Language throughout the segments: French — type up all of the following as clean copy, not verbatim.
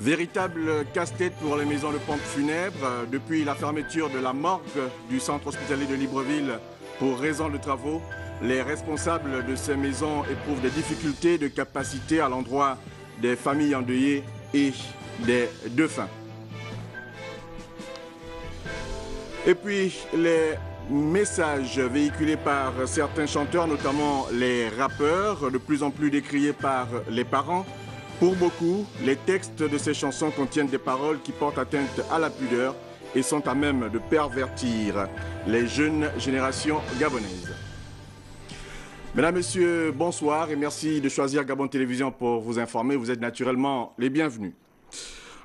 Véritable casse-tête pour les maisons de pompes funèbres. Depuis la fermeture de la morgue du centre hospitalier de Libreville pour raison de travaux, les responsables de ces maisons éprouvent des difficultés de capacité à l'endroit des familles endeuillées et des défunts. Et puis, les messages véhiculés par certains chanteurs, notamment les rappeurs, de plus en plus décriés par les parents. Pour beaucoup, les textes de ces chansons contiennent des paroles qui portent atteinte à la pudeur et sont à même de pervertir les jeunes générations gabonaises. Mesdames, Messieurs, bonsoir et merci de choisir Gabon Télévision pour vous informer. Vous êtes naturellement les bienvenus.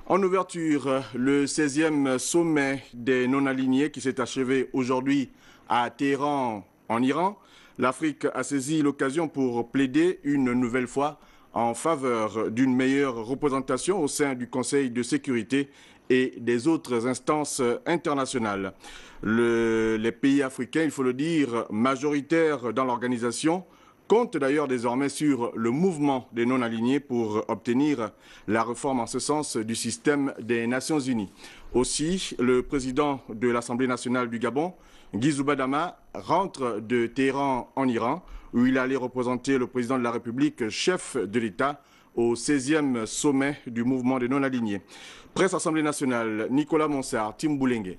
En ouverture, le 16e sommet des non-alignés qui s'est achevé aujourd'hui à Téhéran, en Iran. L'Afrique a saisi l'occasion pour plaider une nouvelle fois en faveur d'une meilleure représentation au sein du Conseil de sécurité et des autres instances internationales. Les pays africains, il faut le dire, majoritaires dans l'organisation, comptent d'ailleurs désormais sur le mouvement des non-alignés pour obtenir la réforme en ce sens du système des Nations Unies. Aussi, le président de l'Assemblée nationale du Gabon, Guy Zoubadama, rentre de Téhéran en Iran, où il allait représenter le président de la République, chef de l'État, au 16e sommet du mouvement des non-alignés. Presse Assemblée nationale, Nicolas Monsard, Tim Boulengue.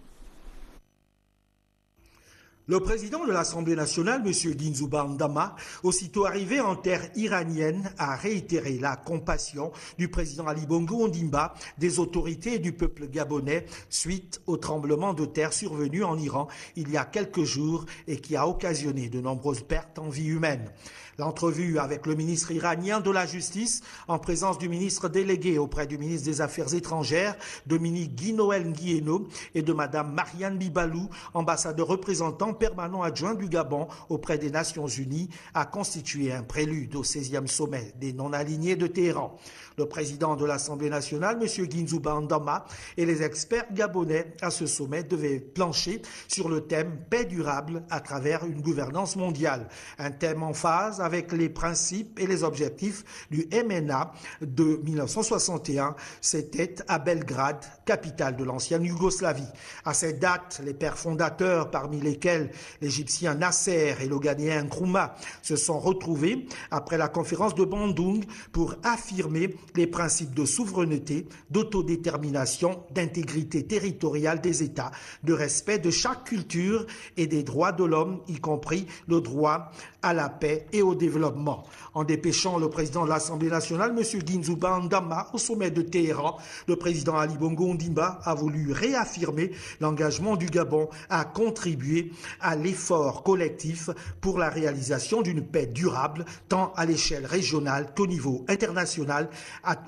Le président de l'Assemblée nationale, M. Ginzouba Ndama, aussitôt arrivé en terre iranienne, a réitéré la compassion du président Ali Bongo Ondimba, des autorités et du peuple gabonais suite au tremblement de terre survenu en Iran il y a quelques jours et qui a occasionné de nombreuses pertes en vie humaine. L'entrevue avec le ministre iranien de la Justice, en présence du ministre délégué auprès du ministre des Affaires étrangères, Dominique Guy-Noël Nguyen, et de Mme Marianne Bibalou, ambassadeur représentant permanent adjoint du Gabon auprès des Nations Unies, a constitué un prélude au 16e sommet des non-alignés de Téhéran. Le président de l'Assemblée nationale, M. Ginzouba Ndama, et les experts gabonais à ce sommet devaient plancher sur le thème paix durable à travers une gouvernance mondiale. Un thème en phase avec les principes et les objectifs du MNA de 1961. C'était à Belgrade, capitale de l'ancienne Yougoslavie. À cette date, les pères fondateurs, parmi lesquels l'Égyptien Nasser et le Ghanéen Nkrumah, se sont retrouvés après la conférence de Bandung pour affirmer les principes de souveraineté, d'autodétermination, d'intégrité territoriale des États, de respect de chaque culture et des droits de l'homme, y compris le droit à la paix et au développement. En dépêchant le président de l'Assemblée nationale, M. Ginzouba Ndama, au sommet de Téhéran, le président Ali Bongo Ondimba a voulu réaffirmer l'engagement du Gabon à contribuer à l'effort collectif pour la réalisation d'une paix durable, tant à l'échelle régionale qu'au niveau international,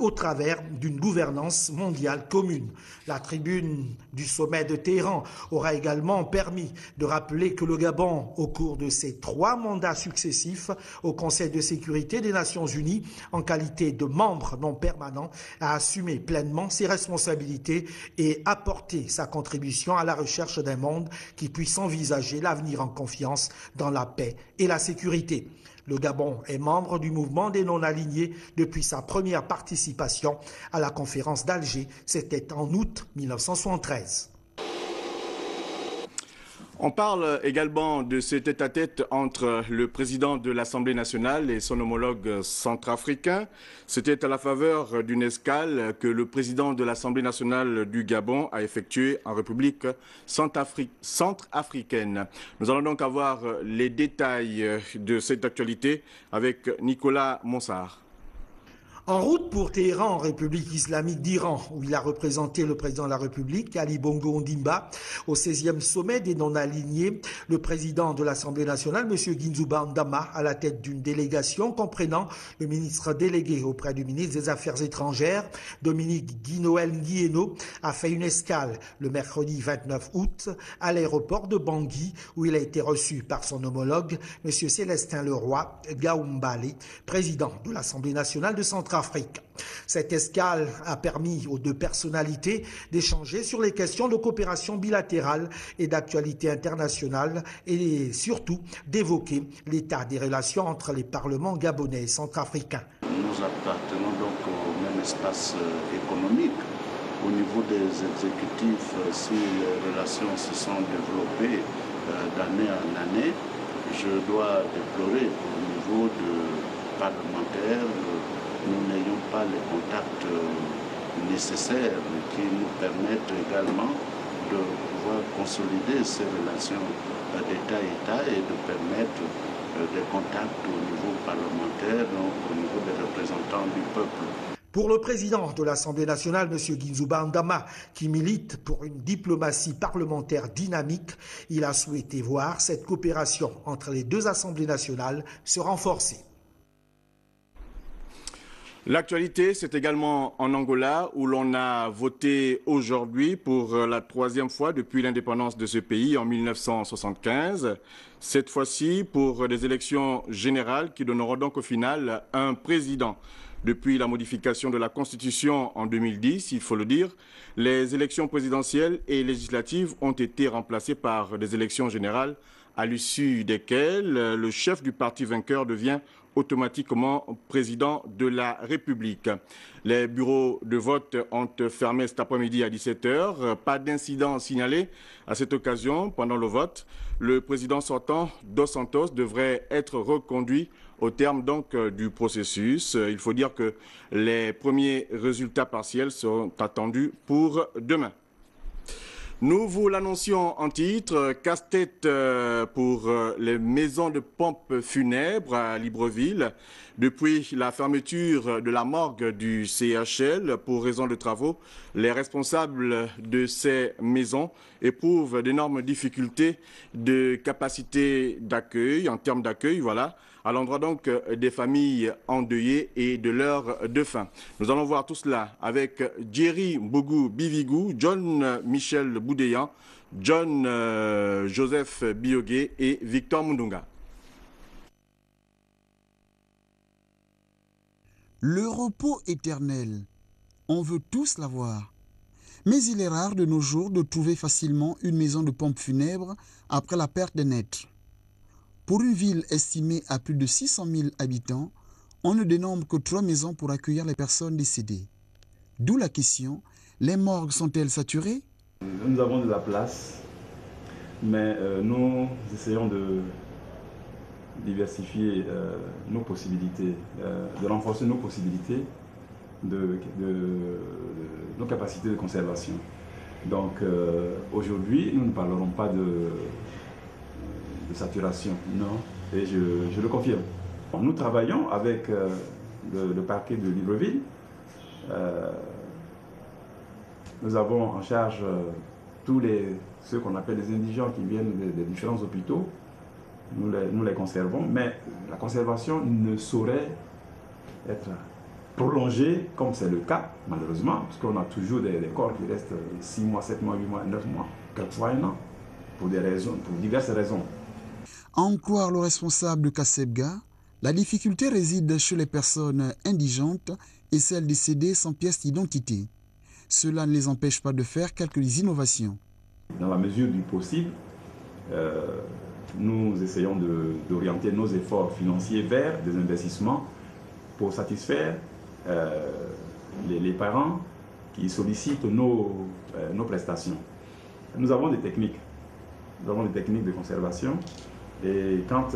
au travers d'une gouvernance mondiale commune. La tribune du sommet de Téhéran aura également permis de rappeler que le Gabon, au cours de ses 3 mandats successifs au Conseil de sécurité des Nations Unies, en qualité de membre non permanent, a assumé pleinement ses responsabilités et apporté sa contribution à la recherche d'un monde qui puisse envisager l'avenir en confiance dans la paix et la sécurité. Le Gabon est membre du mouvement des non-alignés depuis sa première participation à la conférence d'Alger. C'était en août 1973. On parle également de ce tête-à-tête entre le président de l'Assemblée nationale et son homologue centrafricain. C'était à la faveur d'une escale que le président de l'Assemblée nationale du Gabon a effectuée en République centrafricaine. Nous allons donc avoir les détails de cette actualité avec Nicolas Monsard. En route pour Téhéran, en République islamique d'Iran, où il a représenté le président de la République, Ali Bongo Ondimba, au 16e sommet des non-alignés, le président de l'Assemblée nationale, M. Ginzouba Ndama, à la tête d'une délégation comprenant le ministre délégué auprès du ministre des Affaires étrangères, Dominique Guy-Noël Nguyen, a fait une escale le mercredi 29 août à l'aéroport de Bangui, où il a été reçu par son homologue, M. Célestin Leroy Gaoumbali, président de l'Assemblée nationale de Centrafrique. Centrafrique. Cette escale a permis aux deux personnalités d'échanger sur les questions de coopération bilatérale et d'actualité internationale et surtout d'évoquer l'état des relations entre les parlements gabonais et centrafricains. Nous appartenons donc au même espace économique. Au niveau des exécutifs, si les relations se sont développées d'année en année, je dois déplorer qu'au niveau de parlementaires, nous n'ayons pas les contacts nécessaires qui nous permettent également de pouvoir consolider ces relations d'État-État et de permettre des contacts au niveau parlementaire, donc au niveau des représentants du peuple. Pour le président de l'Assemblée nationale, M. Guinzouba Ndama, qui milite pour une diplomatie parlementaire dynamique, il a souhaité voir cette coopération entre les deux assemblées nationales se renforcer. L'actualité, c'est également en Angola où l'on a voté aujourd'hui pour la troisième fois depuis l'indépendance de ce pays en 1975. Cette fois-ci pour des élections générales qui donneront donc au final un président. Depuis la modification de la Constitution en 2010, il faut le dire, les élections présidentielles et législatives ont été remplacées par des élections générales à l'issue desquelles le chef du parti vainqueur devient automatiquement président de la République. Les bureaux de vote ont fermé cet après-midi à 17 h. Pas d'incident signalé à cette occasion pendant le vote. Le président sortant, Dos Santos, devrait être reconduit au terme donc du processus. Il faut dire que les premiers résultats partiels seront attendus pour demain. Nous vous l'annoncions en titre, casse-tête pour les maisons de pompes funèbres à Libreville. Depuis la fermeture de la morgue du CHL pour raison de travaux, les responsables de ces maisons éprouvent d'énormes difficultés de capacité d'accueil, en termes d'accueil, voilà, à l'endroit donc des familles endeuillées et de leurs défunts. Nous allons voir tout cela avec Jerry Bougou Bivigou, John Michel Boudéan, John Joseph Biogué et Victor Mundunga. Le repos éternel, on veut tous l'avoir. Mais il est rare de nos jours de trouver facilement une maison de pompe funèbre après la perte d'un être. Pour une ville estimée à plus de 600 000 habitants, on ne dénombre que 3 maisons pour accueillir les personnes décédées. D'où la question, les morgues sont-elles saturées? Nous avons de la place, mais nous essayons de diversifier nos possibilités, de renforcer nos possibilités, nos capacités de conservation. Donc aujourd'hui, nous ne parlerons pas de saturation, non, et je le confirme. Nous travaillons avec le parquet de Libreville. Nous avons en charge tous ceux qu'on appelle les indigents qui viennent des différents hôpitaux. Nous les conservons, mais la conservation ne saurait être prolongée comme c'est le cas, malheureusement, parce qu'on a toujours des corps qui restent 6 mois, 7 mois, 8 mois, 9 mois, quelquefois 1 an, pour diverses raisons. À en croire le responsable de Kasebga, la difficulté réside chez les personnes indigentes et celles décédées sans pièce d'identité. Cela ne les empêche pas de faire quelques innovations. Dans la mesure du possible, nous essayons d'orienter nos efforts financiers vers des investissements pour satisfaire les parents qui sollicitent nos prestations. Nous avons des techniques. Nous avons des techniques de conservation et quand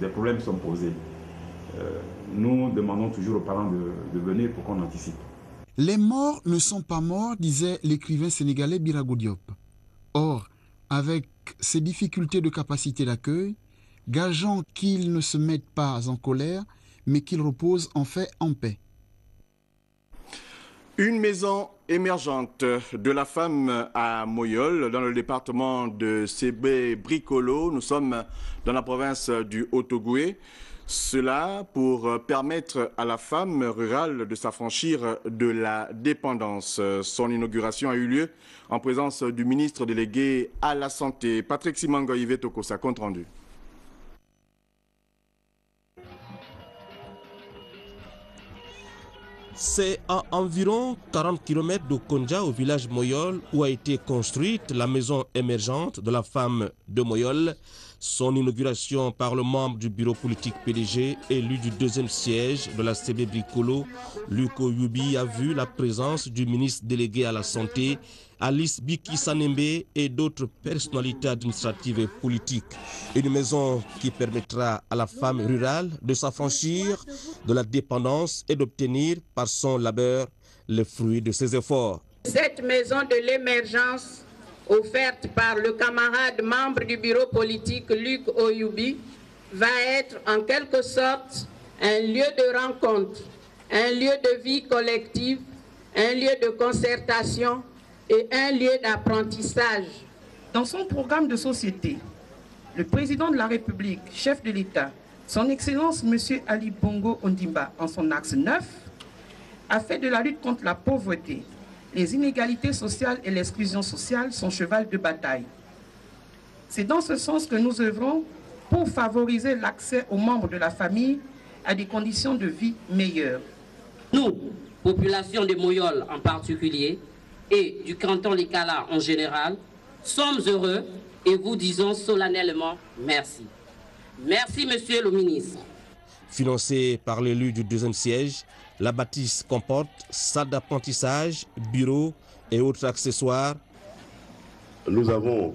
des problèmes sont posés, nous demandons toujours aux parents de venir pour qu'on anticipe. Les morts ne sont pas morts, disait l'écrivain sénégalais Birago Diop. Or, avec ces difficultés de capacité d'accueil, gageant qu'ils ne se mettent pas en colère, mais qu'ils reposent en fait en paix. Une maison émergente de la femme à Moyol, dans le département de Sébé-Bricolo. Nous sommes dans la province du Haut-Ogooué. Cela pour permettre à la femme rurale de s'affranchir de la dépendance. Son inauguration a eu lieu en présence du ministre délégué à la Santé. Patrick Simango Yves Tokosa, compte rendu. C'est à environ 40 km de Konja, au village Moyol, où a été construite la maison émergente de la femme de Moyol. Son inauguration par le membre du bureau politique PDG, élu du deuxième siège de la CB Bricolo, Luc Oyubi, a vu la présence du ministre délégué à la Santé, Alice Biki Sanembe, et d'autres personnalités administratives et politiques. Une maison qui permettra à la femme rurale de s'affranchir de la dépendance et d'obtenir par son labeur les fruits de ses efforts. Cette maison de l'émergence, offerte par le camarade membre du bureau politique Luc Oyubi, va être en quelque sorte un lieu de rencontre, un lieu de vie collective, un lieu de concertation et un lieu d'apprentissage. Dans son programme de société, le président de la République, chef de l'État, son Excellence M. Ali Bongo Ondimba, en son axe 9, a fait de la lutte contre la pauvreté, les inégalités sociales et l'exclusion sociale son cheval de bataille. C'est dans ce sens que nous œuvrons pour favoriser l'accès aux membres de la famille à des conditions de vie meilleures. Nous, population de Moyol en particulier, et du canton Likala en général, sommes heureux et vous disons solennellement merci. Merci, monsieur le ministre. Financé par l'élu du deuxième siège, la bâtisse comporte salle d'apprentissage, bureaux et autres accessoires. Nous avons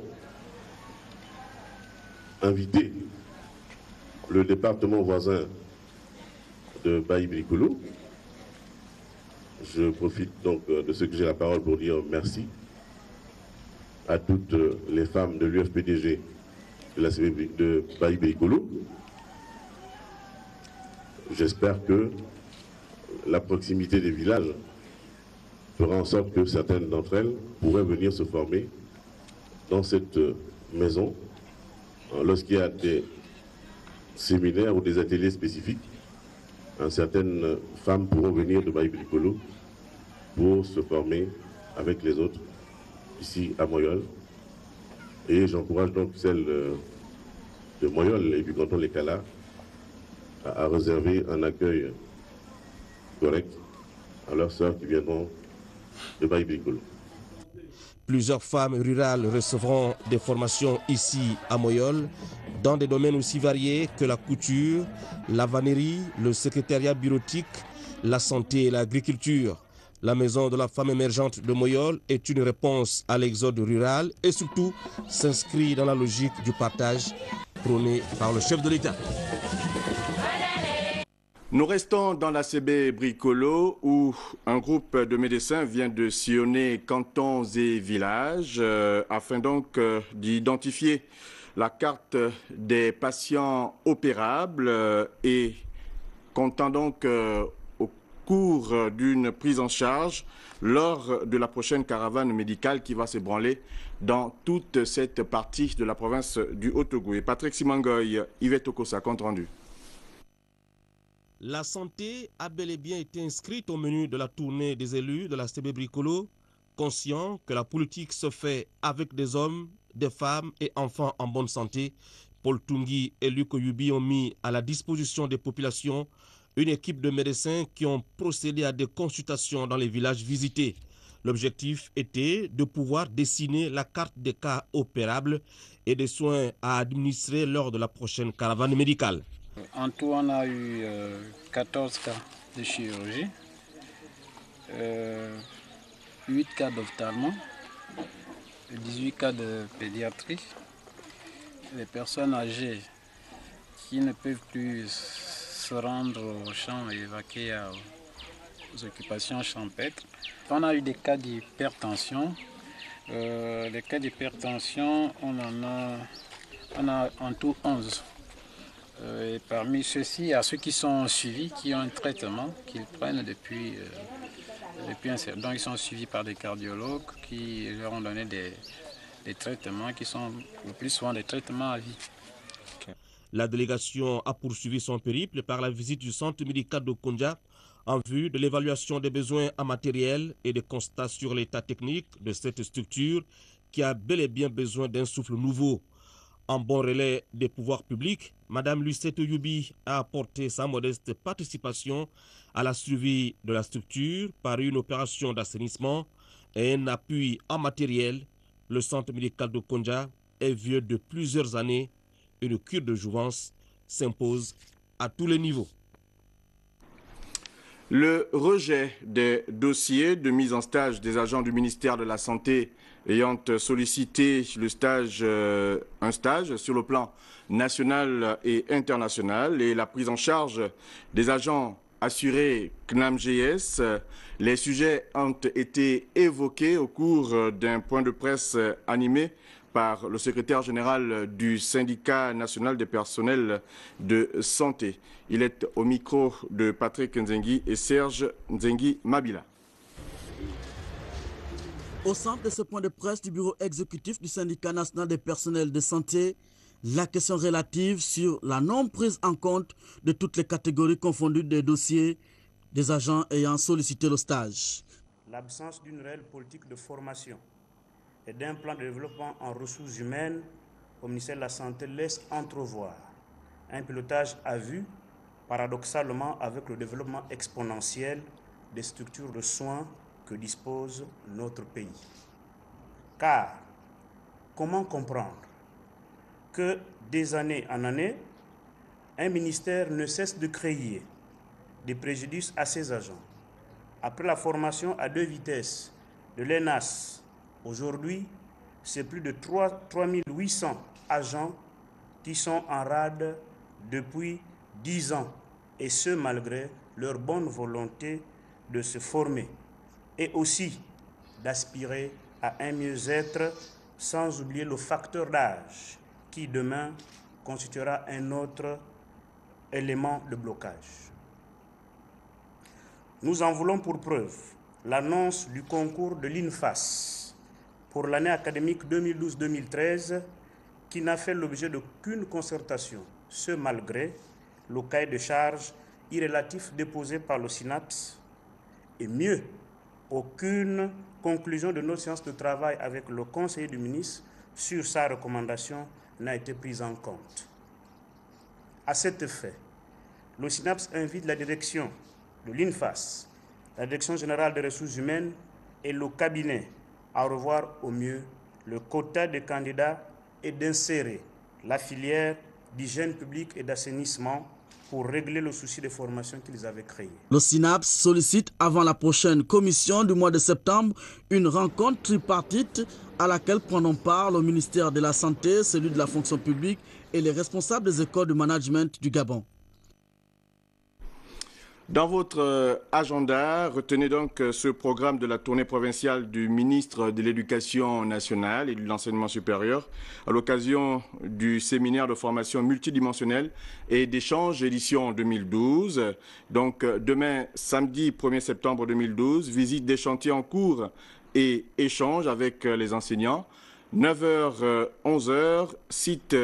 invité le département voisin de Baïbricolo. Je profite donc de ce que j'ai la parole pour dire merci à toutes les femmes de l'UFPDG de la CB de Baïbricolo. J'espère que la proximité des villages fera en sorte que certaines d'entre elles pourraient venir se former dans cette maison lorsqu'il y a des séminaires ou des ateliers spécifiques. Certaines femmes pourront venir de Baïbricolo pour se former avec les autres ici à Moyol. Et j'encourage donc celles de Moyol et du canton Likala à réserver un accueil correct à leurs sœurs qui viendront de Baïbricolo. Plusieurs femmes rurales recevront des formations ici à Moyol dans des domaines aussi variés que la couture, la vannerie, le secrétariat bureautique, la santé et l'agriculture. La maison de la femme émergente de Moyol est une réponse à l'exode rural et surtout s'inscrit dans la logique du partage prôné par le chef de l'État. Nous restons dans la CB Bricolo où un groupe de médecins vient de sillonner cantons et villages afin donc d'identifier la carte des patients opérables et comptant donc au cours d'une prise en charge lors de la prochaine caravane médicale qui va s'ébranler dans toute cette partie de la province du Haut-Ogooué. Patrick Simangoy, Yvette Okosa, compte rendu. La santé a bel et bien été inscrite au menu de la tournée des élus de la CB Bricolo, conscient que la politique se fait avec des hommes, des femmes et enfants en bonne santé. Paul Tungui et Luc Oyubi ont mis à la disposition des populations une équipe de médecins qui ont procédé à des consultations dans les villages visités. L'objectif était de pouvoir dessiner la carte des cas opérables et des soins à administrer lors de la prochaine caravane médicale. En tout, on a eu 14 cas de chirurgie, 8 cas d'ophtalmo, 18 cas de pédiatrie. Les personnes âgées qui ne peuvent plus se rendre au champ et évacuer aux occupations champêtres. On a eu des cas d'hypertension. Les cas d'hypertension, on a en tout 11. Et parmi ceux-ci, il y a ceux qui sont suivis, qui ont un traitement qu'ils prennent depuis un certain temps. Ils sont suivis par des cardiologues qui leur ont donné des traitements qui sont le plus souvent des traitements à vie. La délégation a poursuivi son périple par la visite du centre médical de Konja en vue de l'évaluation des besoins en matériel et des constats sur l'état technique de cette structure qui a bel et bien besoin d'un souffle nouveau. En bon relais des pouvoirs publics, Mme Lucette Oyubi a apporté sa modeste participation à la suivi de la structure par une opération d'assainissement et un appui en matériel. Le centre médical de Konja est vieux de plusieurs années. Une cure de jouvence s'impose à tous les niveaux. Le rejet des dossiers de mise en stage des agents du ministère de la Santé ayant sollicité un stage sur le plan national et international et la prise en charge des agents assurés CNAMGS. Les sujets ont été évoqués au cours d'un point de presse animé par le secrétaire général du syndicat national des personnels de santé. Il est au micro de Patrick Nzengi et Serge Nzengi Mabila. Au centre de ce point de presse du bureau exécutif du syndicat national des personnels de santé, la question relative sur la non-prise en compte de toutes les catégories confondues des dossiers des agents ayant sollicité le stage. L'absence d'une réelle politique de formation et d'un plan de développement en ressources humaines au ministère de la Santé laisse entrevoir un pilotage à vue, paradoxalement avec le développement exponentiel des structures de soins que dispose notre pays. Car, comment comprendre que des années en année, un ministère ne cesse de créer des préjudices à ses agents? Après la formation à 2 vitesses de l'ENAS, aujourd'hui, c'est plus de 3800 agents qui sont en rade depuis 10 ans, et ce malgré leur bonne volonté de se former et aussi d'aspirer à un mieux-être, sans oublier le facteur d'âge qui demain constituera un autre élément de blocage. Nous en voulons pour preuve l'annonce du concours de l'INFAS pour l'année académique 2012-2013 qui n'a fait l'objet d'aucune concertation, ce malgré le cahier de charges irrélatif déposé par le SYNAPS et mieux, aucune conclusion de notre séance de travail avec le conseiller du ministre sur sa recommandation n'a été prise en compte. À cet effet, le SYNAPS invite la direction de l'INFAS, la direction générale des ressources humaines et le cabinet à revoir au mieux le quota des candidats et d'insérer la filière d'hygiène publique et d'assainissement pour régler le souci des formations qu'ils avaient créées. Le SYNAPS sollicite avant la prochaine commission du mois de septembre une rencontre tripartite à laquelle prendront part le ministère de la Santé, celui de la fonction publique et les responsables des écoles de management du Gabon. Dans votre agenda, retenez donc ce programme de la tournée provinciale du ministre de l'Éducation nationale et de l'enseignement supérieur à l'occasion du séminaire de formation multidimensionnelle et d'échange édition 2012. Donc demain, samedi 1er septembre 2012, visite des chantiers en cours et échange avec les enseignants. 9h, 11h, site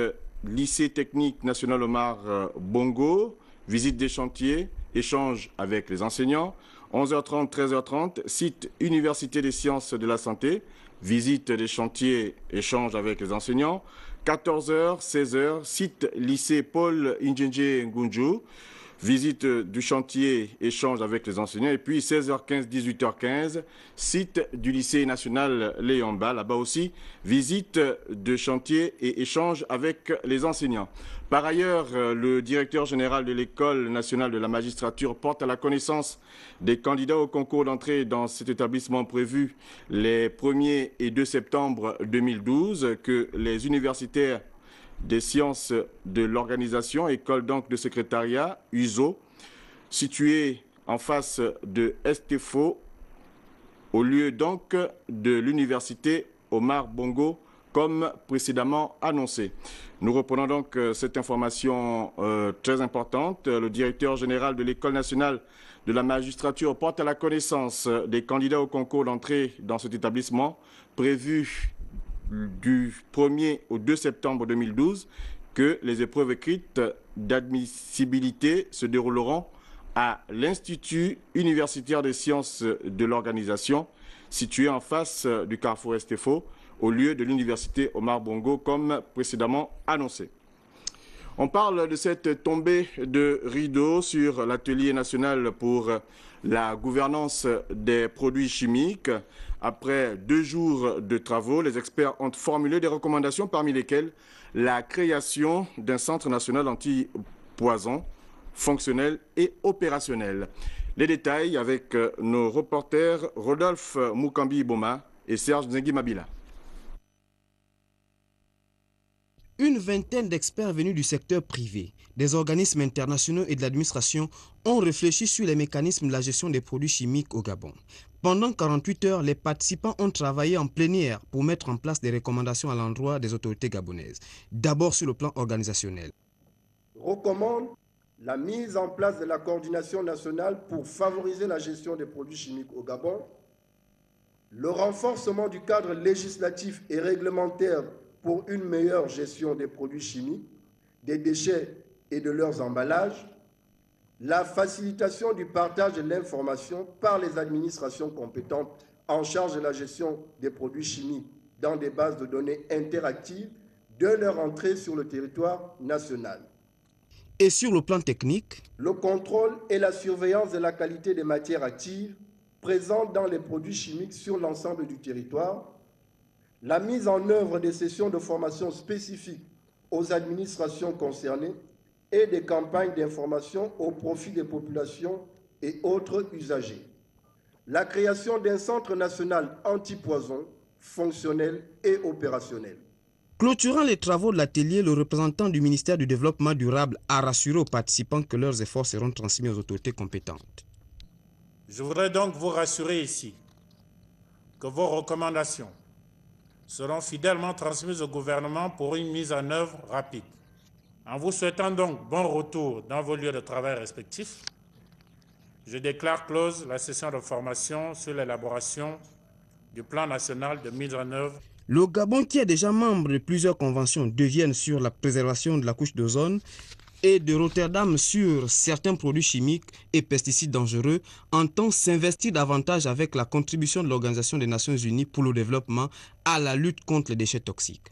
lycée technique national Omar Bongo, visite des chantiers, échange avec les enseignants. 11h30, 13h30, site Université des sciences de la santé, visite des chantiers, échange avec les enseignants. 14h, 16h, site lycée Paul Injenje Ngunju, visite du chantier, échange avec les enseignants. Et puis 16h15, 18h15, site du lycée national Léomba, là-bas aussi, visite de chantier et échange avec les enseignants. Par ailleurs, le directeur général de l'École nationale de la magistrature porte à la connaissance des candidats au concours d'entrée dans cet établissement prévu les 1er et 2 septembre 2012 que les universitaires des sciences de l'organisation, école donc de secrétariat, USO, située en face de Estefo, au lieu donc de l'université Omar Bongo, comme précédemment annoncé. Nous reprenons donc cette information très importante. Le directeur général de l'École nationale de la magistrature porte à la connaissance des candidats au concours d'entrée dans cet établissement prévu du 1er au 2 septembre 2012 que les épreuves écrites d'admissibilité se dérouleront à l'Institut universitaire des sciences de l'organisation situé en face du carrefour Estefo au lieu de l'université Omar Bongo comme précédemment annoncé. On parle de cette tombée de rideau sur l'atelier national pour la gouvernance des produits chimiques. Après 2 jours de travaux, les experts ont formulé des recommandations parmi lesquelles la création d'un centre national anti-poison fonctionnel et opérationnel. Les détails avec nos reporters Rodolphe Mukambi-Boma et Serge Zengi-Mabila. Une vingtaine d'experts venus du secteur privé, des organismes internationaux et de l'administration ont réfléchi sur les mécanismes de la gestion des produits chimiques au Gabon. Pendant 48 heures, les participants ont travaillé en plénière pour mettre en place des recommandations à l'endroit des autorités gabonaises. D'abord sur le plan organisationnel. Recommande la mise en place de la coordination nationale pour favoriser la gestion des produits chimiques au Gabon, le renforcement du cadre législatif et réglementaire pour une meilleure gestion des produits chimiques, des déchets et de leurs emballages, la facilitation du partage de l'information par les administrations compétentes en charge de la gestion des produits chimiques dans des bases de données interactives de leur entrée sur le territoire national. Et sur le plan technique, le contrôle et la surveillance de la qualité des matières actives présentes dans les produits chimiques sur l'ensemble du territoire, la mise en œuvre des sessions de formation spécifiques aux administrations concernées et des campagnes d'information au profit des populations et autres usagers. La création d'un centre national anti-poison, fonctionnel et opérationnel. Clôturant les travaux de l'atelier, le représentant du ministère du Développement durable a rassuré aux participants que leurs efforts seront transmis aux autorités compétentes. Je voudrais donc vous rassurer ici que vos recommandations seront fidèlement transmises au gouvernement pour une mise en œuvre rapide. En vous souhaitant donc bon retour dans vos lieux de travail respectifs, je déclare close la session de formation sur l'élaboration du plan national de mise en œuvre. Le Gabon, qui est déjà membre de plusieurs conventions de Vienne sur la préservation de la couche d'ozone et de Rotterdam sur certains produits chimiques et pesticides dangereux, entend s'investir davantage avec la contribution de l'Organisation des Nations Unies pour le développement à la lutte contre les déchets toxiques.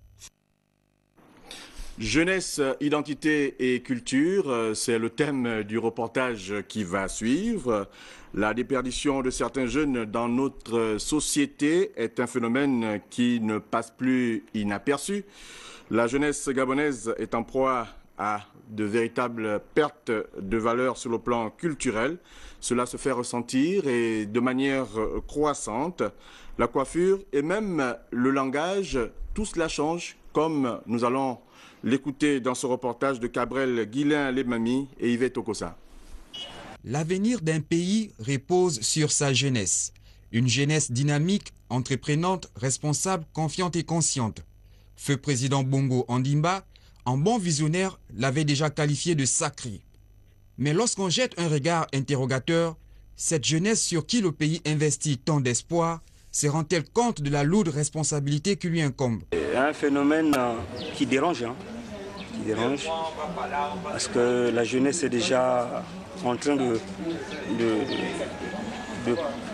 Jeunesse, identité et culture, c'est le thème du reportage qui va suivre. La déperdition de certains jeunes dans notre société est un phénomène qui ne passe plus inaperçu. La jeunesse gabonaise est en proie à de véritables pertes de valeur sur le plan culturel. Cela se fait ressentir et de manière croissante. La coiffure et même le langage, tout cela change, comme nous allons l'écouter dans ce reportage de Cabrel Guillain-Lemami et Yvette Okosa. L'avenir d'un pays repose sur sa jeunesse. Une jeunesse dynamique, entreprenante, responsable, confiante et consciente. Feu président Bongo Ondimba, en bon visionnaire, l'avait déjà qualifié de sacré. Mais lorsqu'on jette un regard interrogateur, cette jeunesse sur qui le pays investit tant d'espoir se rend-elle compte de la lourde responsabilité qui lui incombe? Un phénomène qui dérange, parce que la jeunesse est déjà en train de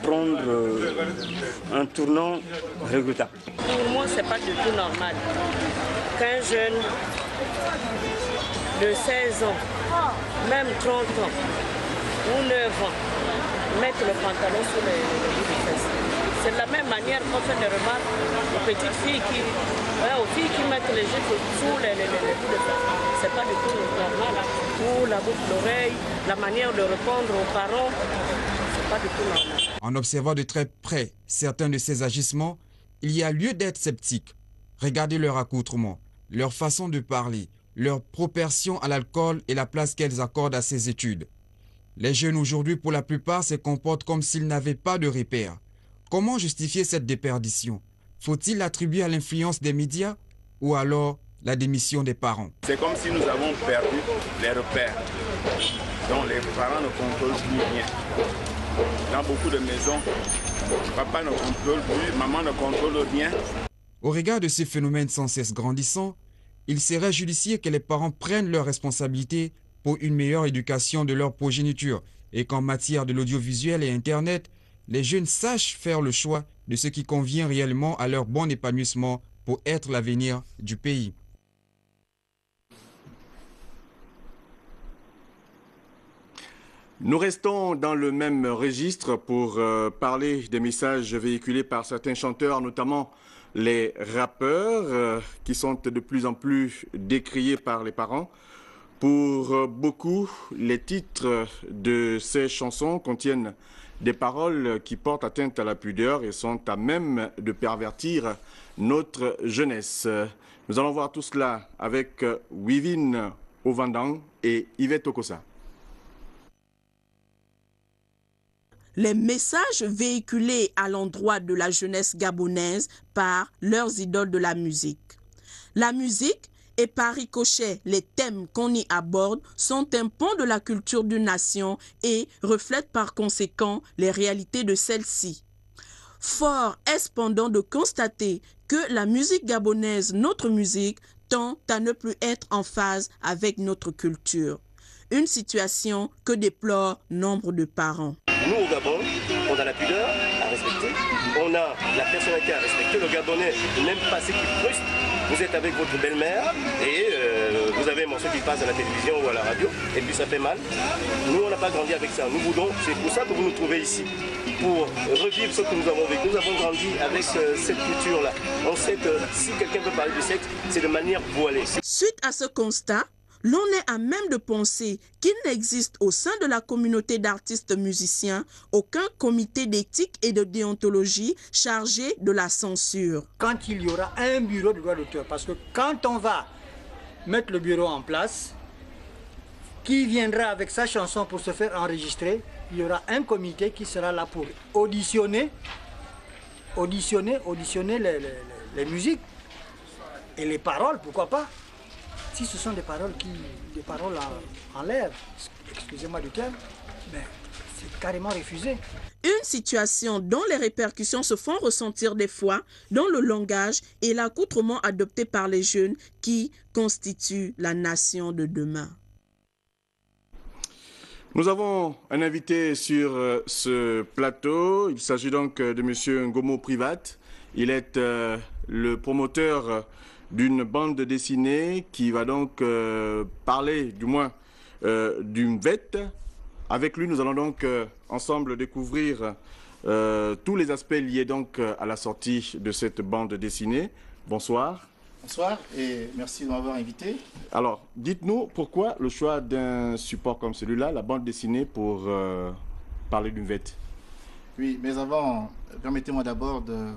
prendre un tournant regrettable. Pour moi, ce n'est pas du tout normal qu'un jeune de 16 ans, même 30 ans ou 9 ans, mette le pantalon sur les bouts de fesses. C'est de la même manière qu'on fait des remarques aux petites filles aux filles qui mettent les jupes sous les bouts de fesses. C'est pas du tout normal. Ou la boucle d'oreille, la manière de répondre aux parents, c'est pas du tout normal. En observant de très près certains de ces agissements, il y a lieu d'être sceptique. Regardez leur accoutrement, leur façon de parler, leur propension à l'alcool et la place qu'elles accordent à ces études. Les jeunes aujourd'hui, pour la plupart, se comportent comme s'ils n'avaient pas de repères. Comment justifier cette déperdition? Faut-il l'attribuer à l'influence des médias ou alors la démission des parents? C'est comme si nous avons perdu les repères. Donc les parents ne contrôlent plus rien. Dans beaucoup de maisons, papa ne contrôle plus, maman ne contrôle rien. Au regard de ces phénomènes sans cesse grandissants, il serait judicieux que les parents prennent leurs responsabilités pour une meilleure éducation de leur progéniture et qu'en matière de l'audiovisuel et Internet, les jeunes sachent faire le choix de ce qui convient réellement à leur bon épanouissement pour être l'avenir du pays. Nous restons dans le même registre pour parler des messages véhiculés par certains chanteurs, notamment les rappeurs, qui sont de plus en plus décriés par les parents. Pour beaucoup, les titres de ces chansons contiennent des paroles qui portent atteinte à la pudeur et sont à même de pervertir notre jeunesse. Nous allons voir tout cela avec Wivine Ovandang et Yvette Okosa. Les messages véhiculés à l'endroit de la jeunesse gabonaise par leurs idoles de la musique. La musique et par ricochet, les thèmes qu'on y aborde sont un pan de la culture d'une nation et reflètent par conséquent les réalités de celle-ci. Fort est cependant de constater que la musique gabonaise, notre musique, tend à ne plus être en phase avec notre culture. Une situation que déplorent nombre de parents. Nous, au Gabon, on a la pudeur à respecter, on a la personnalité à respecter. Le Gabonais n'aime pas ce qui frustre. Vous êtes avec votre belle-mère et vous avez un morceau qui passe à la télévision ou à la radio et puis ça fait mal. Nous, on n'a pas grandi avec ça. Nous voulons, c'est pour ça que vous nous trouvez ici, pour revivre ce que nous avons vécu. Nous avons grandi avec cette culture-là. On sait que si quelqu'un peut parler du sexe, c'est de manière voilée. Suite à ce constat, l'on est à même de penser qu'il n'existe au sein de la communauté d'artistes musiciens aucun comité d'éthique et de déontologie chargé de la censure. Quand il y aura un bureau de droit d'auteur, parce que quand on va mettre le bureau en place, qui viendra avec sa chanson pour se faire enregistrer, il y aura un comité qui sera là pour auditionner les musiques et les paroles, pourquoi pas. Si ce sont des paroles en l'air, excusez-moi du terme, mais c'est carrément refusé. Une situation dont les répercussions se font ressentir des fois dans le langage et l'accoutrement adopté par les jeunes qui constituent la nation de demain. Nous avons un invité sur ce plateau. Il s'agit donc de M. Ngomo Privat. Il est le promoteur d'une bande dessinée qui va donc parler, du moins, d'une vête. Avec lui, nous allons donc ensemble découvrir tous les aspects liés donc à la sortie de cette bande dessinée. Bonsoir. Bonsoir et merci de m'avoir invité. Alors, dites-nous pourquoi le choix d'un support comme celui-là, la bande dessinée, pour parler d'une vête. Oui, mais avant, permettez-moi d'abord de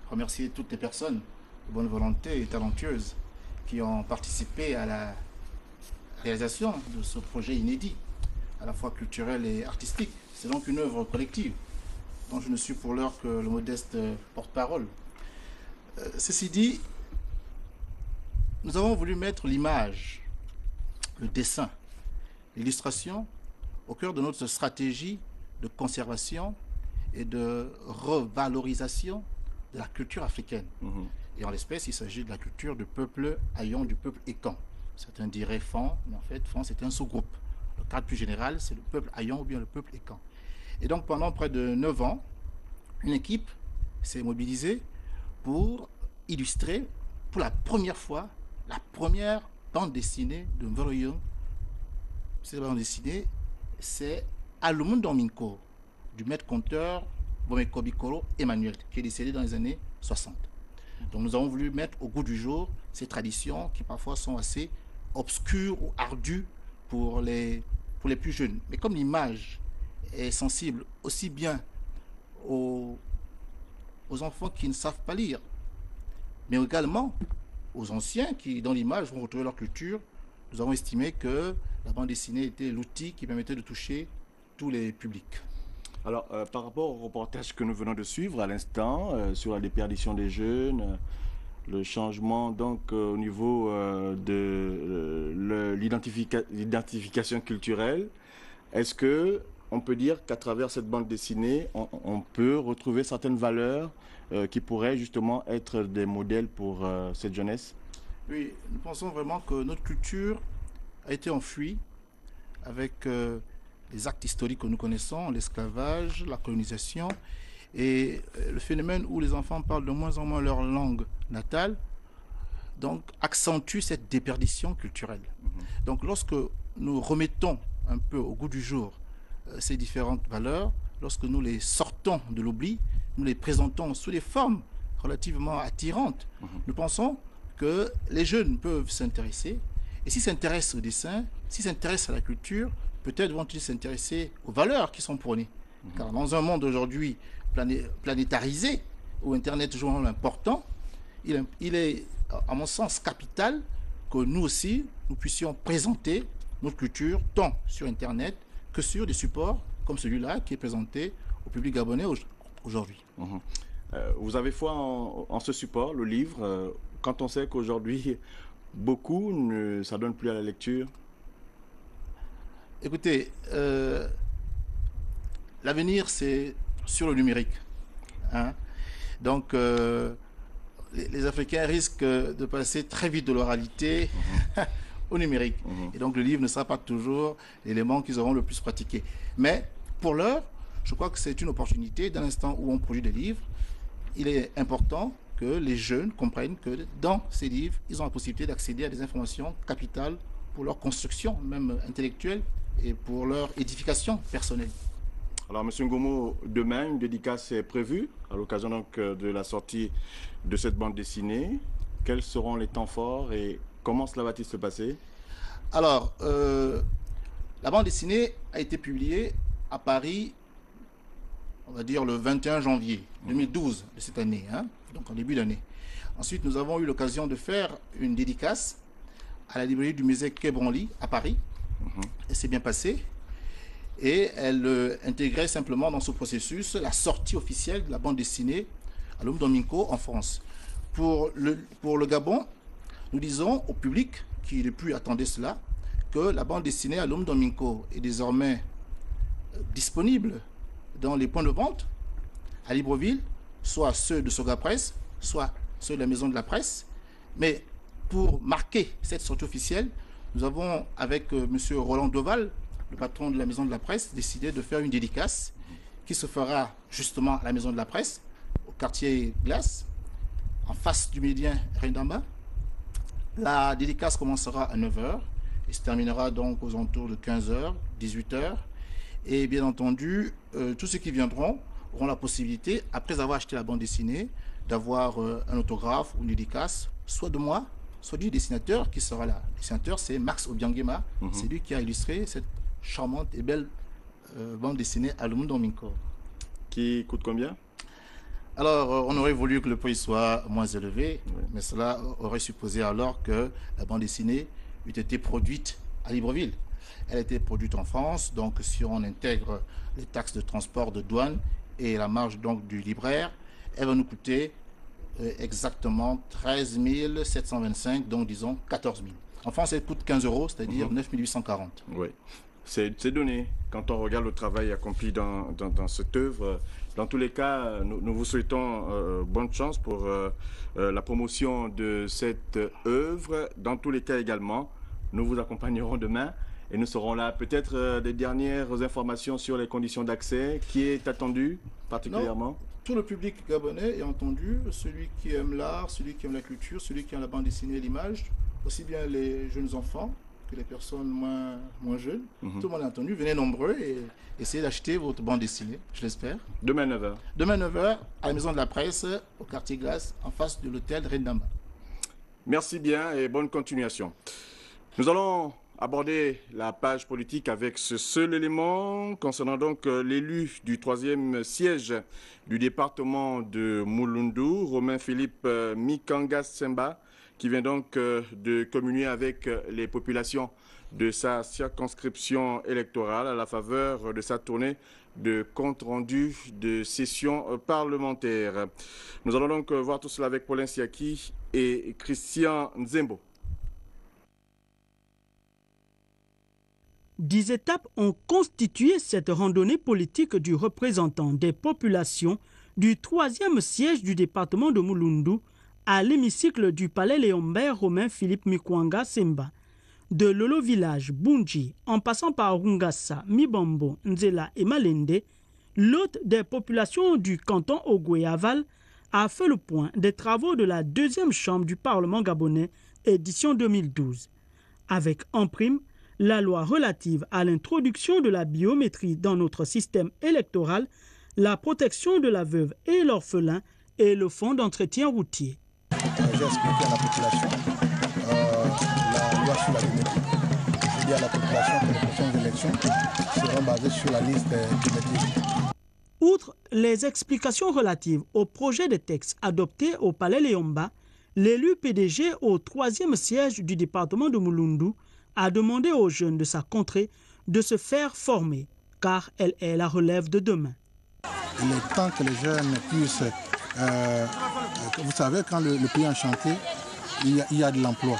remercier toutes les personnes de bonne volonté et talentueuses qui ont participé à la réalisation de ce projet inédit, à la fois culturel et artistique. C'est donc une œuvre collective dont je ne suis pour l'heure que le modeste porte-parole. Ceci dit, nous avons voulu mettre l'image, le dessin, l'illustration au cœur de notre stratégie de conservation et de revalorisation de la culture africaine. Et en l'espèce, il s'agit de la culture du peuple Ayon, du peuple Ekan. Certains diraient Fan, mais en fait, Fan, c'est un sous-groupe. Le cadre plus général, c'est le peuple Ayon ou bien le peuple Ekan. Et donc, pendant près de 9 ans, une équipe s'est mobilisée pour illustrer, pour la première fois, la première bande dessinée de Mvoroyon. Cette bande dessinée, c'est Alumun Domingo, du maître conteur Bomeko Bikoro Emmanuel, qui est décédé dans les années 60. Donc nous avons voulu mettre au goût du jour ces traditions qui parfois sont assez obscures ou ardues pour les plus jeunes. Mais comme l'image est sensible aussi bien aux enfants qui ne savent pas lire, mais également aux anciens qui, dans l'image, vont retrouver leur culture, nous avons estimé que la bande dessinée était l'outil qui permettait de toucher tous les publics. Alors, par rapport au reportage que nous venons de suivre à l'instant sur la déperdition des jeunes, le changement donc au niveau de l'identification culturelle, est-ce que on peut dire qu'à travers cette bande dessinée, on peut retrouver certaines valeurs qui pourraient justement être des modèles pour cette jeunesse? Oui, nous pensons vraiment que notre culture a été enfouie avec les actes historiques que nous connaissons, l'esclavage, la colonisation, Et le phénomène où les enfants parlent de moins en moins leur langue natale, donc accentue cette déperdition culturelle. Donc lorsque nous remettons un peu au goût du jour ces différentes valeurs, lorsque nous les sortons de l'oubli, nous les présentons sous des formes relativement attirantes, nous pensons que les jeunes peuvent s'intéresser. Et s'ils s'intéressent au dessin, s'ils s'intéressent à la culture, peut-être vont-ils s'intéresser aux valeurs qui sont prônées. Car dans un monde aujourd'hui planétarisé, où Internet joue un rôle important, il est, à mon sens, capital que nous aussi, nous puissions présenter notre culture tant sur Internet que sur des supports comme celui-là qui est présenté au public gabonais aujourd'hui. Vous avez foi en ce support, le livre, quand on sait qu'aujourd'hui, beaucoup ne s'adonnent plus à la lecture? Écoutez, l'avenir, c'est sur le numérique. Hein? Donc, les Africains risquent de passer très vite de l'oralité au numérique. Et donc, le livre ne sera pas toujours l'élément qu'ils auront le plus pratiqué. Mais, pour l'heure, je crois que c'est une opportunité. Dans l'instant où on produit des livres, il est important que les jeunes comprennent que dans ces livres, ils ont la possibilité d'accéder à des informations capitales pour leur construction, même intellectuelle, et pour leur édification personnelle. Alors, M. Ngomo, demain, une dédicace est prévue à l'occasion donc de la sortie de cette bande dessinée. Quels seront les temps forts et comment cela va-t-il se passer? Alors, la bande dessinée a été publiée à Paris, on va dire le 21 janvier 2012 de cette année, hein, donc en début d'année. Ensuite, nous avons eu l'occasion de faire une dédicace à la librairie du musée Quai Branly à Paris. Et c'est bien passé. Et elle intégrait simplement dans ce processus la sortie officielle de la bande dessinée à Lom-Domingo en France. Pour le Gabon, nous disons au public qui ne plus attendait cela que la bande dessinée à Lom-Domingo est désormais disponible dans les points de vente à Libreville, soit ceux de Soga Presse, soit ceux de la Maison de la Presse. Mais pour marquer cette sortie officielle, nous avons, avec M. Roland Doval, le patron de la Maison de la Presse, décidé de faire une dédicace qui se fera justement à la Maison de la Presse, au quartier Glace, en face du méridien Rendamba. La dédicace commencera à 9h et se terminera donc aux alentours de 15h, 18h. Et bien entendu, tous ceux qui viendront auront la possibilité, après avoir acheté la bande dessinée, d'avoir un autographe ou une dédicace, soit de moi, soit du dessinateur qui sera là. Le dessinateur, c'est Max Obiangema. C'est lui qui a illustré cette charmante et belle bande dessinée à Lom-Domingo. Qui coûte combien? Alors, on aurait voulu que le prix soit moins élevé, mais cela aurait supposé alors que la bande dessinée eût été produite à Libreville. Elle a été produite en France, donc si on intègre les taxes de transport, de douane et la marge donc du libraire, elle va nous coûter exactement 13 725, donc disons 14 000. En France, elle coûte 15 €, c'est-à-dire 9 840. Oui, c'est donné. Quand on regarde le travail accompli dans cette œuvre, dans tous les cas, nous vous souhaitons bonne chance pour la promotion de cette œuvre. Dans tous les cas également, nous vous accompagnerons demain et nous serons là. Peut-être des dernières informations sur les conditions d'accès, qui est attendu particulièrement? Non. Tout le public gabonais est entendu, celui qui aime l'art, celui qui aime la culture, celui qui aime la bande dessinée et l'image, aussi bien les jeunes enfants que les personnes moins jeunes. Tout le monde est entendu, venez nombreux et essayez d'acheter votre bande dessinée, je l'espère. Demain 9h. Demain 9h, à la Maison de la Presse, au quartier Glace, en face de l'hôtel Rendamba. Merci bien et bonne continuation. Nous allons aborder la page politique avec ce seul élément concernant donc l'élu du 3e siège du département de Mulundu, Romain Philippe Mikanga Semba, qui vient donc de communier avec les populations de sa circonscription électorale à la faveur de sa tournée de compte rendu de session parlementaire. Nous allons donc voir tout cela avec Paulin Siaki et Christian Nzembo. 10 étapes ont constitué cette randonnée politique du représentant des populations du 3e siège du département de Mulundu à l'hémicycle du palais Léombert Romain Philippe Mikwanga Semba. De Lolo Village, Bunji, en passant par Rungassa, Mibambo, Nzela et Malende, l'hôte des populations du canton Ogooué-Aval a fait le point des travaux de la deuxième chambre du Parlement gabonais, édition 2012. Avec en prime la loi relative à l'introduction de la biométrie dans notre système électoral, la protection de la veuve et l'orphelin et le fonds d'entretien routier. J'ai expliqué à la population la loi sur la biométrie. J'ai dit à la population que les prochaines élections seront basées sur la liste biométrique. Outre les explications relatives au projet de texte adopté au Palais Léomba, l'élu PDG au 3e siège du département de Mulundu a demandé aux jeunes de sa contrée de se faire former, car elle est la relève de demain. Il est temps que les jeunes puissent... vous savez, quand le pays est enchanté, il y a de l'emploi.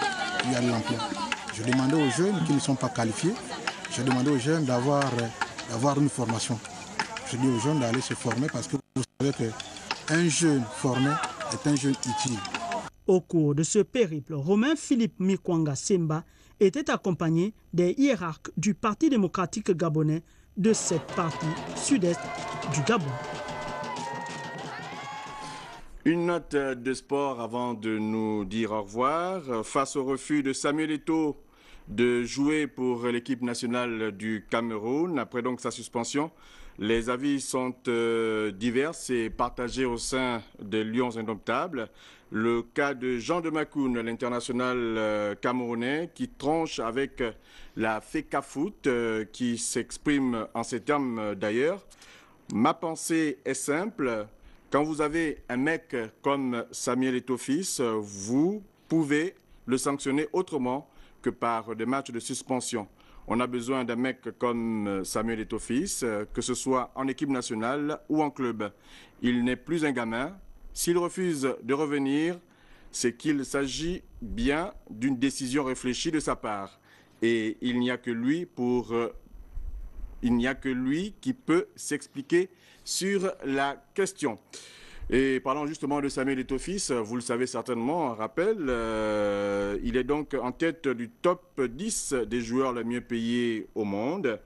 Je demandais aux jeunes qui ne sont pas qualifiés, je demandais aux jeunes d'avoir une formation. Je dis aux jeunes d'aller se former parce que vous savez qu'un jeune formé est un jeune utile. Au cours de ce périple, Romain Philippe Mikwanga Semba était accompagné des hiérarques du Parti démocratique gabonais de cette partie sud-est du Gabon. Une note de sport avant de nous dire au revoir. Face au refus de Samuel Eto'o de jouer pour l'équipe nationale du Cameroun, après donc sa suspension, les avis sont divers et partagés au sein des Lions Indomptables. Le cas de Jean de Makoun, l'international camerounais, qui tranche avec la FECAFOOT, qui s'exprime en ces termes d'ailleurs. Ma pensée est simple. Quand vous avez un mec comme Samuel Eto'o fils, vous pouvez le sanctionner autrement que par des matchs de suspension. On a besoin d'un mec comme Samuel Eto'o fils, que ce soit en équipe nationale ou en club. Il n'est plus un gamin. S'il refuse de revenir, c'est qu'il s'agit bien d'une décision réfléchie de sa part. Et il n'y a que lui qui peut s'expliquer sur la question. Et parlant justement de Samuel Eto'o fils, vous le savez certainement, rappel, il est donc en tête du top 10 des joueurs les mieux payés au monde.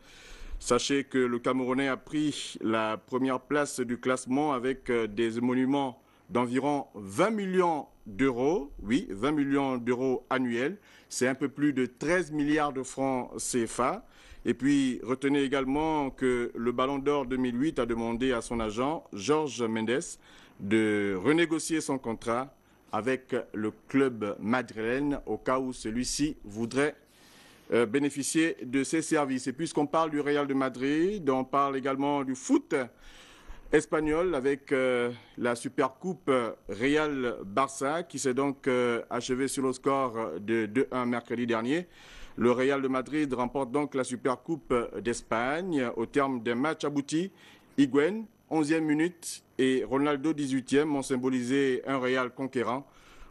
Sachez que le Camerounais a pris la première place du classement avec des émoluments d'environ 20 millions d'euros. Oui, 20 millions d'euros annuels. C'est un peu plus de 13 milliards de francs CFA. Et puis, retenez également que le Ballon d'Or 2008 a demandé à son agent, Jorge Mendes, de renégocier son contrat avec le club madrilène au cas où celui-ci voudrait bénéficier de ses services. Et puisqu'on parle du Real de Madrid, on parle également du foot espagnol avec la Supercoupe Real-Barça qui s'est donc achevée sur le score de 2-1 mercredi dernier. Le Real de Madrid remporte donc la Supercoupe d'Espagne au terme d'un match abouti. Higuaín, 11e minute, et Ronaldo, 18e, ont symbolisé un Real conquérant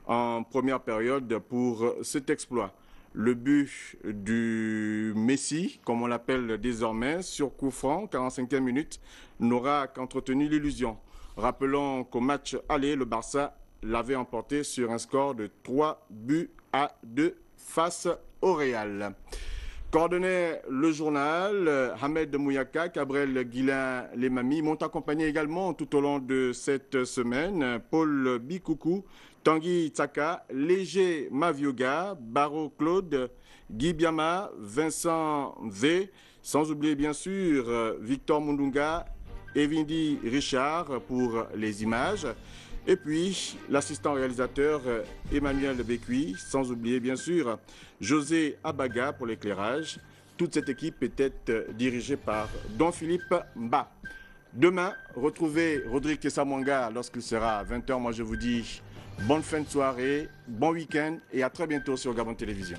en première période pour cet exploit. Le but du Messi, comme on l'appelle désormais, sur coup franc, 45e minute, n'aura qu'entretenu l'illusion. Rappelons qu'au match aller, le Barça l'avait emporté sur un score de 3-2 face au Real. Coordonnait le journal, Ahmed Mouyaka, Gabriel Guilain Lemami m'ont accompagné également tout au long de cette semaine. Paul Bikoukou, Tanguy Tsaka, Léger Mavioga, Baro Claude, Guy Biama, Vincent V, sans oublier bien sûr Victor Mundunga et Vindi Richard pour les images. Et puis l'assistant réalisateur Emmanuel Bécuy, sans oublier bien sûr José Abaga pour l'éclairage. Toute cette équipe était dirigée par Don Philippe Mba. Demain, retrouvez Rodrigue Kessamwanga lorsqu'il sera à 20h. Moi je vous dis bonne fin de soirée, bon week-end et à très bientôt sur Gabon Télévision.